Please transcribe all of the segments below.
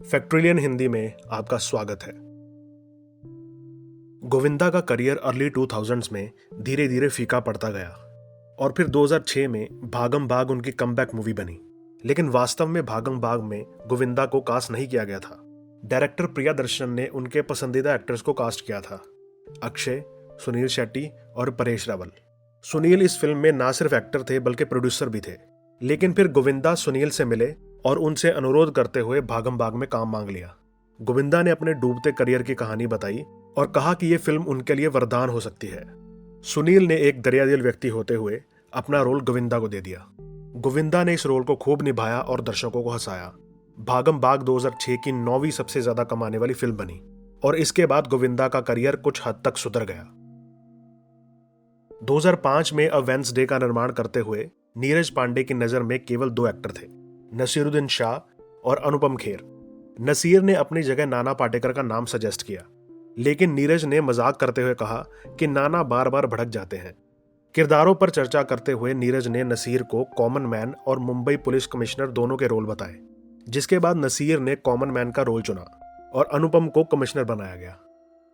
फैक्ट्रिलियन हिंदी में आपका स्वागत है। गोविंदा का करियर अर्ली 2000s में धीरे धीरे फीका पड़ता गया और फिर 2006 में भागम भाग उनकी कमबैक मूवी बनी। लेकिन वास्तव में भागम भाग में गोविंदा को कास्ट नहीं किया गया था। डायरेक्टर प्रियदर्शन ने उनके पसंदीदा एक्टर्स को कास्ट किया था, अक्षय, सुनील शेट्टी और परेश रावल। सुनील इस फिल्म में ना सिर्फ एक्टर थे बल्कि प्रोड्यूसर भी थे। लेकिन फिर गोविंदा सुनील से मिले और उनसे अनुरोध करते हुए भागम भाग में काम मांग लिया। गोविंदा ने अपने डूबते करियर की कहानी बताई और कहा कि यह फिल्म उनके लिए वरदान हो सकती है। सुनील ने एक दरियादिल व्यक्ति होते हुए अपना रोल गोविंदा को दे दिया। गोविंदा ने इस रोल को खूब निभाया और दर्शकों को हंसाया। भागम भाग 2006 की 9वीं सबसे ज्यादा कमाने वाली फिल्म बनी और इसके बाद गोविंदा का करियर कुछ हद तक सुधर गया। 2005 में अ वेंसडे का निर्माण करते हुए नीरज पांडे की नजर में केवल 2 एक्टर थे, नसीरुद्दीन शाह और अनुपम खेर। नसीर ने अपनी जगह नाना पाटेकर का नाम सजेस्ट किया, लेकिन नीरज ने मजाक करते हुए कहा कि नाना बार बार भड़क जाते हैं। किरदारों पर चर्चा करते हुए नीरज ने नसीर को कॉमन मैन और मुंबई पुलिस कमिश्नर दोनों के रोल बताए, जिसके बाद नसीर ने कॉमन मैन का रोल चुना और अनुपम को कमिश्नर बनाया गया।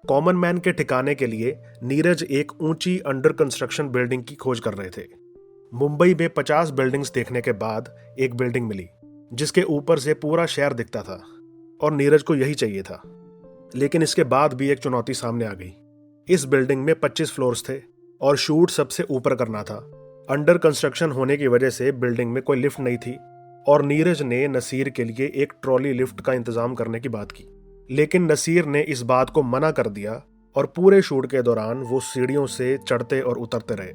कॉमन मैन के ठिकाने के लिए नीरज एक ऊंची अंडर कंस्ट्रक्शन बिल्डिंग की खोज कर रहे थे। मुंबई में 50 बिल्डिंग्स देखने के बाद एक बिल्डिंग मिली जिसके ऊपर से पूरा शहर दिखता था और नीरज को यही चाहिए था। लेकिन इसके बाद भी एक चुनौती सामने आ गई। इस बिल्डिंग में 25 फ्लोर्स थे और शूट सबसे ऊपर करना था। अंडर कंस्ट्रक्शन होने की वजह से बिल्डिंग में कोई लिफ्ट नहीं थी और नीरज ने नसीर के लिए एक ट्रॉली लिफ्ट का इंतजाम करने की बात की। लेकिन नसीर ने इस बात को मना कर दिया और पूरे शूट के दौरान वो सीढ़ियों से चढ़ते और उतरते रहे।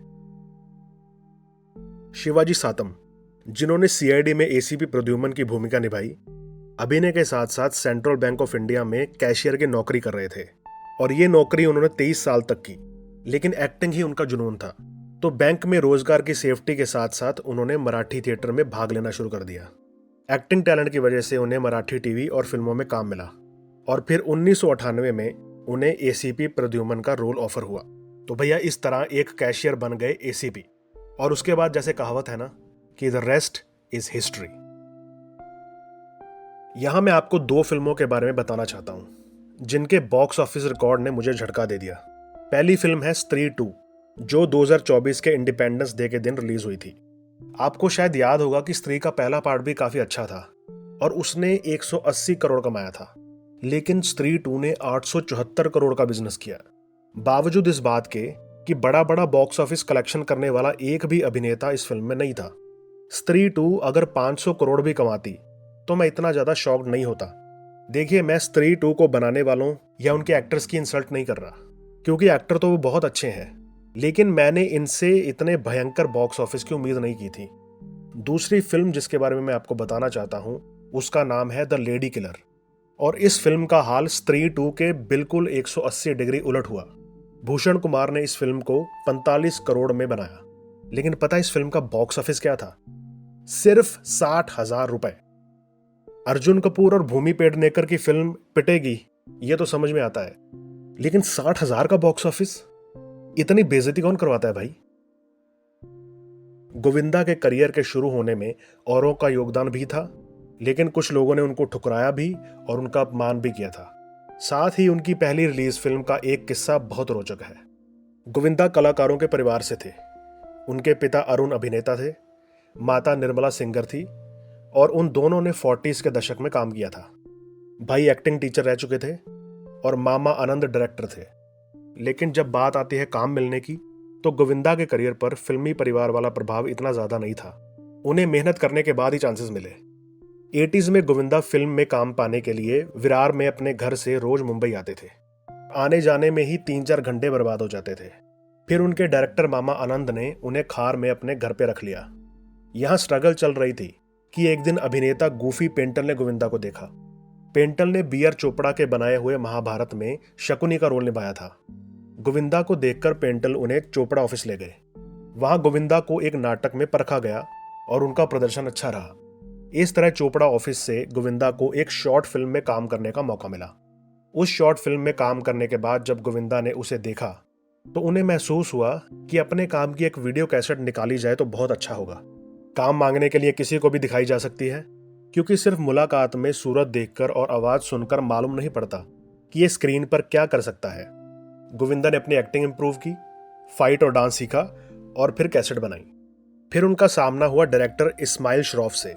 शिवाजी सातम, जिन्होंने सीआईडी में एसीपी प्रद्युमन की भूमिका निभाई, अभिनय के साथ साथ सेंट्रल बैंक ऑफ इंडिया में कैशियर की नौकरी कर रहे थे और ये नौकरी उन्होंने 23 साल तक की। लेकिन एक्टिंग ही उनका जुनून था, तो बैंक में रोजगार की सेफ्टी के साथ साथ उन्होंने मराठी थिएटर में भाग लेना शुरू कर दिया। एक्टिंग टैलेंट की वजह से उन्हें मराठी टीवी और फिल्मों में काम मिला और फिर 1998 में उन्हें एसीपी प्रद्युमन का रोल ऑफर हुआ। तो भैया इस तरह एक कैशियर बन गए एसीपी और उसके बाद जैसे कहावत है ना कि द रेस्ट इज हिस्ट्री। यहां मैं आपको 2 फिल्मों के बारे में बताना चाहता हूं जिनके बॉक्स ऑफिस रिकॉर्ड ने मुझे झटका दे दिया। पहली फिल्म है स्त्री 2, जो 2024 के इंडिपेंडेंस डे के दिन रिलीज हुई थी। आपको शायद याद होगा कि स्त्री का पहला पार्ट भी काफी अच्छा था और उसने 180 करोड़ कमाया था। लेकिन स्त्री 2 ने 874 करोड़ का बिजनेस किया। बावजूद इस बात के कि बड़ा बड़ा बॉक्स ऑफिस कलेक्शन करने वाला एक भी अभिनेता इस फिल्म में नहीं था। स्त्री 2 अगर 500 करोड़ भी कमाती तो मैं इतना ज्यादा शॉक्ड नहीं होता। देखिए, मैं स्त्री 2 को बनाने वालों या उनके एक्टर्स की इंसल्ट नहीं कर रहा, क्योंकि एक्टर तो वो बहुत अच्छे हैं, लेकिन मैंने इनसे इतने भयंकर बॉक्स ऑफिस की उम्मीद नहीं की थी। दूसरी फिल्म जिसके बारे में मैं आपको बताना चाहता हूं उसका नाम है द लेडी किलर और इस फिल्म का हाल स्त्री 2 के बिल्कुल 180 डिग्री उलट हुआ। भूषण कुमार ने इस फिल्म को 45 करोड़ में बनाया, लेकिन पता है इस फिल्म का बॉक्स ऑफिस क्या था? सिर्फ 60,000 रुपए। अर्जुन कपूर और भूमि पेडनेकर की फिल्म पिटेगी ये तो समझ में आता है, लेकिन 60,000 का बॉक्स ऑफिस? इतनी बेइज्जती कौन करवाता है भाई? गोविंदा के करियर के शुरू होने में औरों का योगदान भी था, लेकिन कुछ लोगों ने उनको ठुकराया भी और उनका अपमान भी किया था। साथ ही उनकी पहली रिलीज फिल्म का एक किस्सा बहुत रोचक है। गोविंदा कलाकारों के परिवार से थे। उनके पिता अरुण अभिनेता थे, माता निर्मला सिंगर थी और उन दोनों ने 40s के दशक में काम किया था। भाई एक्टिंग टीचर रह चुके थे और मामा आनंद डायरेक्टर थे। लेकिन जब बात आती है काम मिलने की, तो गोविंदा के करियर पर फिल्मी परिवार वाला प्रभाव इतना ज्यादा नहीं था। उन्हें मेहनत करने के बाद ही चांसेस मिले। 80s में गोविंदा फिल्म में काम पाने के लिए विरार में अपने घर से रोज मुंबई आते थे। आने जाने में ही 3-4 घंटे बर्बाद हो जाते थे। फिर उनके डायरेक्टर मामा आनंद ने उन्हें खार में अपने घर पे रख लिया। यहां स्ट्रगल चल रही थी कि एक दिन अभिनेता गूफी पेंटल ने गोविंदा को देखा। पेंटल ने बी.आर. चोपड़ा के बनाए हुए महाभारत में शकुनी का रोल निभाया था। गोविंदा को देखकर पेंटल उन्हें चोपड़ा ऑफिस ले गए। वहां गोविंदा को एक नाटक में परखा गया और उनका प्रदर्शन अच्छा रहा। इस तरह चोपड़ा ऑफिस से गोविंदा को एक शॉर्ट फिल्म में काम करने का मौका मिला। उस शॉर्ट फिल्म में काम करने के बाद जब गोविंदा ने उसे देखा तो उन्हें महसूस हुआ कि अपने काम की एक वीडियो कैसेट निकाली जाए तो बहुत अच्छा होगा। काम मांगने के लिए किसी को भी दिखाई जा सकती है, क्योंकि सिर्फ मुलाकात में सूरत देखकर और आवाज सुनकर मालूम नहीं पड़ता कि ये स्क्रीन पर क्या कर सकता है। गोविंदा ने अपनी एक्टिंग इंप्रूव की, फाइट और डांस सीखा और फिर कैसेट बनाई। फिर उनका सामना हुआ डायरेक्टर इस्माइल श्रॉफ से,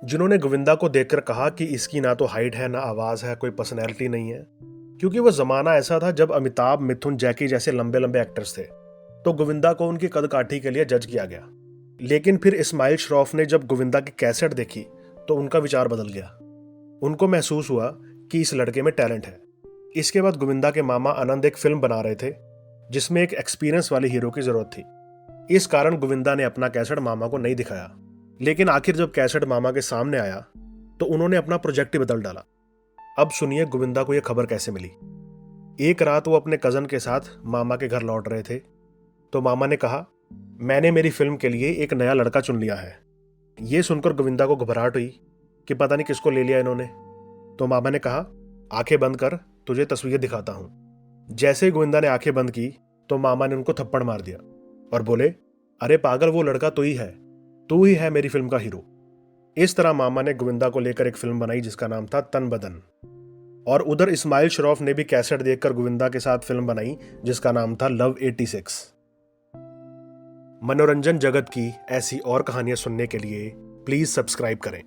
जिन्होंने गोविंदा को देखकर कहा कि इसकी ना तो हाइट है, ना आवाज है, कोई पर्सनैलिटी नहीं है। क्योंकि वह जमाना ऐसा था जब अमिताभ, मिथुन, जैकी जैसे लंबे लंबे एक्टर्स थे, तो गोविंदा को उनकी कद काठी के लिए जज किया गया। लेकिन फिर इस्माइल श्रॉफ ने जब गोविंदा की कैसेट देखी तो उनका विचार बदल गया। उनको महसूस हुआ कि इस लड़के में टैलेंट है। इसके बाद गोविंदा के मामा आनंद एक फिल्म बना रहे थे जिसमें एक एक्सपीरियंस वाले हीरो की जरूरत थी। इस कारण गोविंदा ने अपना कैसेट मामा को नहीं दिखाया। लेकिन आखिर जब कैसेट मामा के सामने आया तो उन्होंने अपना प्रोजेक्ट ही बदल डाला। अब सुनिए गोविंदा को यह खबर कैसे मिली। एक रात वो अपने कजन के साथ मामा के घर लौट रहे थे तो मामा ने कहा, मैंने मेरी फिल्म के लिए एक नया लड़का चुन लिया है। यह सुनकर गोविंदा को घबराहट हुई कि पता नहीं किसको ले लिया इन्होंने। तो मामा ने कहा, आंखें बंद कर, तुझे तस्वीर दिखाता हूं। जैसे ही गोविंदा ने आंखें बंद की तो मामा ने उनको थप्पड़ मार दिया और बोले, अरे पागल, वो लड़का तू ही है मेरी फिल्म का हीरो। इस तरह मामा ने गोविंदा को लेकर एक फिल्म बनाई जिसका नाम था तन बदन। और उधर इस्माइल श्रॉफ ने भी कैसेट देखकर गोविंदा के साथ फिल्म बनाई जिसका नाम था लव 86। मनोरंजन जगत की ऐसी और कहानियां सुनने के लिए प्लीज सब्सक्राइब करें।